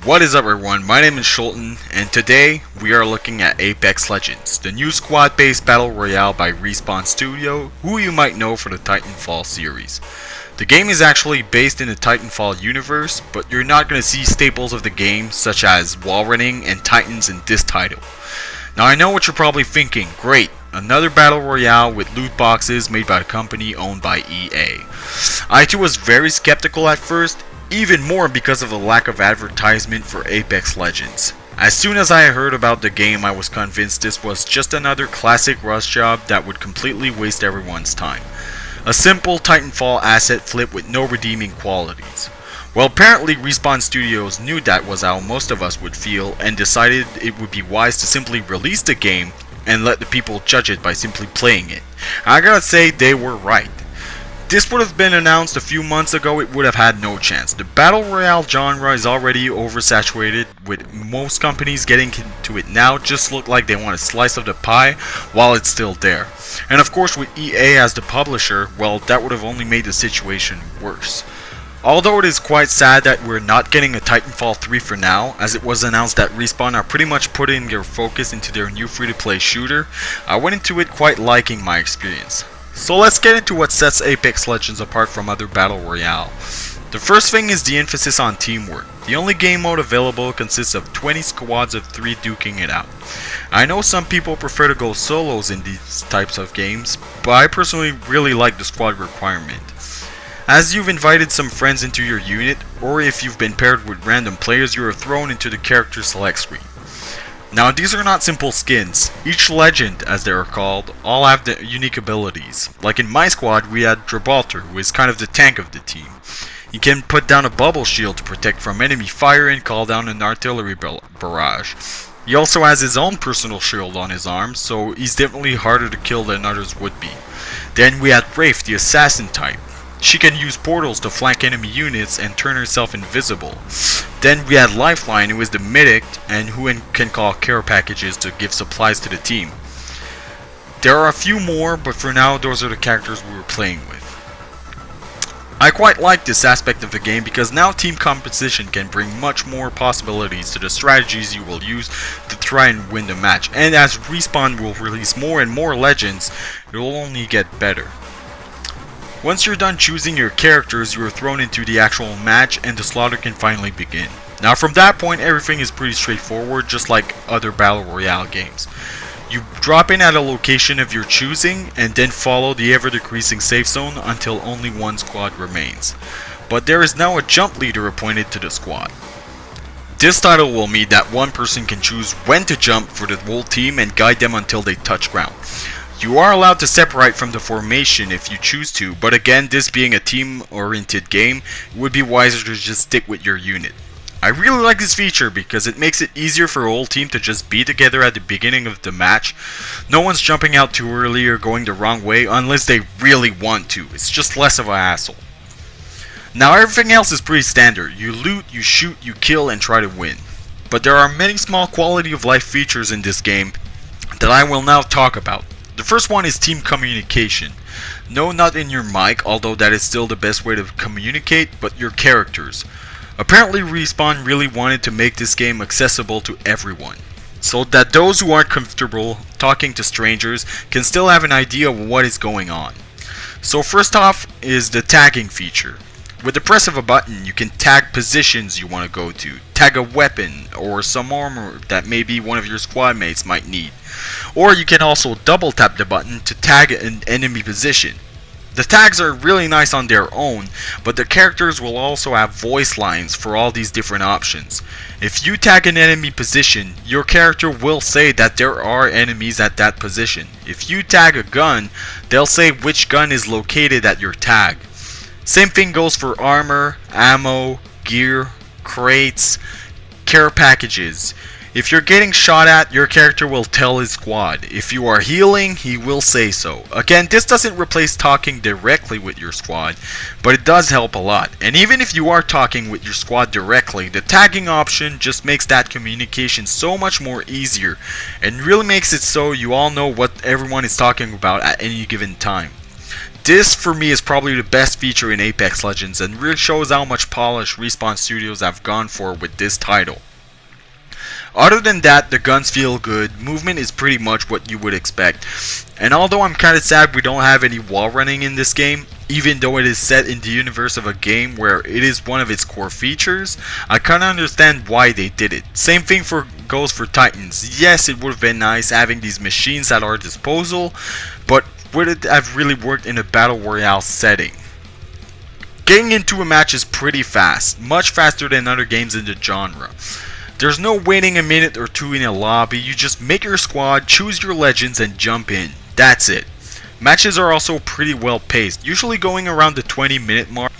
What is up everyone, my name is Sholtan, and today we are looking at Apex Legends, the new squad-based battle royale by Respawn Studio, who you might know for the Titanfall series. The game is actually based in the Titanfall universe, but you're not going to see staples of the game such as wall running and titans in this title. Now I know what you're probably thinking, great, another battle royale with loot boxes made by a company owned by EA. I too was very skeptical at first, even more because of the lack of advertisement for Apex Legends. As soon as I heard about the game, I was convinced this was just another classic rush job that would completely waste everyone's time. A simple Titanfall asset flip with no redeeming qualities. Well, apparently Respawn Studios knew that was how most of us would feel and decided it would be wise to simply release the game and let the people judge it by simply playing it. I gotta say, they were right. This would have been announced a few months ago, it would have had no chance. The battle royale genre is already oversaturated, with most companies getting into it now just look like they want a slice of the pie while it's still there. And of course with EA as the publisher, well, that would have only made the situation worse. Although it is quite sad that we're not getting a Titanfall 3 for now, as it was announced that Respawn are pretty much putting their focus into their new free-to-play shooter, I went into it quite liking my experience. So let's get into what sets Apex Legends apart from other battle royale. The first thing is the emphasis on teamwork. The only game mode available consists of 20 squads of 3 duking it out. I know some people prefer to go solos in these types of games, but I personally really like the squad requirement. As you've invited some friends into your unit, or if you've been paired with random players, you are thrown into the character select screen. Now these are not simple skins. Each legend, as they are called, all have the unique abilities. Like in my squad we had Gibraltar, who is kind of the tank of the team. He can put down a bubble shield to protect from enemy fire and call down an artillery barrage. He also has his own personal shield on his arm, so he's definitely harder to kill than others would be. Then we had Wraith, the assassin type. She can use portals to flank enemy units and turn herself invisible. Then we had Lifeline, who is the medic and who can call care packages to give supplies to the team. There are a few more, but for now those are the characters we were playing with. I quite like this aspect of the game because now team composition can bring much more possibilities to the strategies you will use to try and win the match, and as Respawn will release more and more legends, it will only get better. Once you're done choosing your characters, you are thrown into the actual match and the slaughter can finally begin. Now from that point everything is pretty straightforward, just like other battle royale games. You drop in at a location of your choosing and then follow the ever decreasing safe zone until only one squad remains. But there is now a jump leader appointed to the squad. This title will mean that one person can choose when to jump for the whole team and guide them until they touch ground. You are allowed to separate from the formation if you choose to, but again, this being a team-oriented game, it would be wiser to just stick with your unit. I really like this feature because it makes it easier for a whole team to just be together at the beginning of the match. No one's jumping out too early or going the wrong way unless they really want to. It's just less of a hassle. Now everything else is pretty standard. You loot, you shoot, you kill, and try to win. But there are many small quality of life features in this game that I will now talk about. The first one is team communication. No, not in your mic, although that is still the best way to communicate, but your characters. Apparently Respawn really wanted to make this game accessible to everyone, so that those who aren't comfortable talking to strangers can still have an idea of what is going on. So first off is the tagging feature. With the press of a button, you can tag positions you want to go to, tag a weapon or some armor that maybe one of your squad mates might need. Or you can also double tap the button to tag an enemy position. The tags are really nice on their own, but the characters will also have voice lines for all these different options. If you tag an enemy position, your character will say that there are enemies at that position. If you tag a gun, they'll say which gun is located at your tag. Same thing goes for armor, ammo, gear, crates, care packages. If you're getting shot at, your character will tell his squad. If you are healing, he will say so. Again, this doesn't replace talking directly with your squad, but it does help a lot. And even if you are talking with your squad directly, the tagging option just makes that communication so much more easier and really makes it so you all know what everyone is talking about at any given time. This for me is probably the best feature in Apex Legends and really shows how much polish Respawn Studios have gone for with this title. Other than that, the guns feel good, movement is pretty much what you would expect, and although I'm kinda sad we don't have any wall running in this game, even though it is set in the universe of a game where it is one of its core features, I kinda understand why they did it. Same thing goes for Titans. Yes, it would have been nice having these machines at our disposal, but would it have really worked in a battle royale setting? Getting into a match is pretty fast, much faster than other games in the genre. There's no waiting a minute or two in a lobby, you just make your squad, choose your legends, and jump in. That's it. Matches are also pretty well paced, usually going around the 20-minute mark,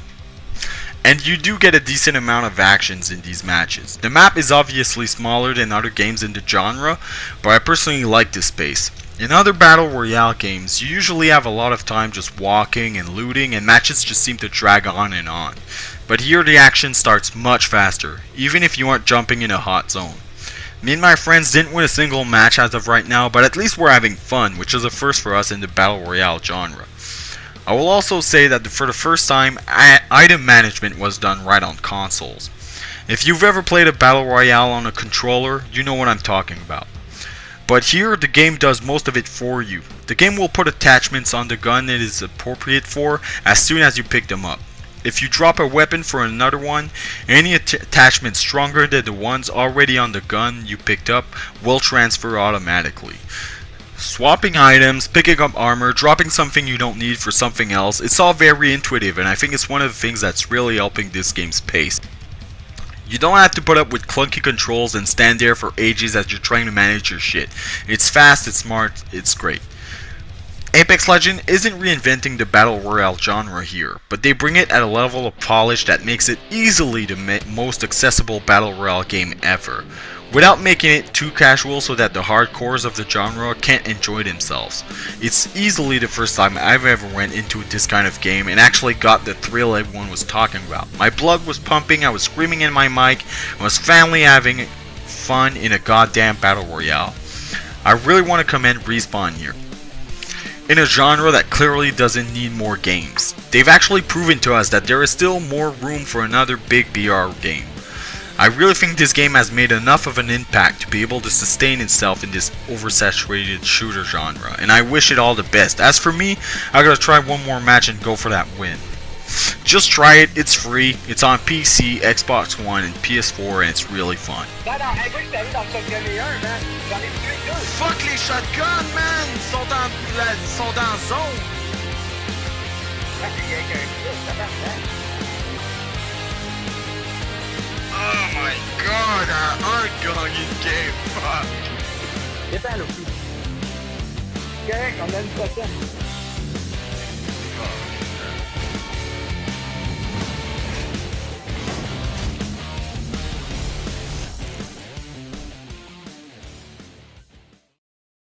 and you do get a decent amount of actions in these matches. The map is obviously smaller than other games in the genre, but I personally like this space. In other battle royale games, you usually have a lot of time just walking and looting, and matches just seem to drag on and on. But here the action starts much faster, even if you aren't jumping in a hot zone. Me and my friends didn't win a single match as of right now, but at least we're having fun, which is a first for us in the battle royale genre. I will also say that for the first time, item management was done right on consoles. If you've ever played a battle royale on a controller, you know what I'm talking about. But here, the game does most of it for you. The game will put attachments on the gun it is appropriate for as soon as you pick them up. If you drop a weapon for another one, any attachment stronger than the ones already on the gun you picked up will transfer automatically. Swapping items, picking up armor, dropping something you don't need for something else, it's all very intuitive, and I think it's one of the things that's really helping this game's pace. You don't have to put up with clunky controls and stand there for ages as you're trying to manage your shit. It's fast, it's smart, it's great. Apex Legends isn't reinventing the battle royale genre here, but they bring it at a level of polish that makes it easily the most accessible battle royale game ever, without making it too casual so that the hardcores of the genre can't enjoy themselves. It's easily the first time I've ever went into this kind of game and actually got the thrill everyone was talking about. My blood was pumping, I was screaming in my mic, I was finally having fun in a goddamn battle royale. I really want to commend Respawn here. In a genre that clearly doesn't need more games. They've actually proven to us that there is still more room for another big BR game. I really think this game has made enough of an impact to be able to sustain itself in this oversaturated shooter genre, and I wish it all the best. As for me, I gotta try one more match and go for that win. Just try it, it's free, it's on PC, Xbox One, and PS4, and it's really fun. Fuck les shotguns, man! Ils sont dans zone! Oh my god, un gagné de game, fuck! Correct, on a une prochaine.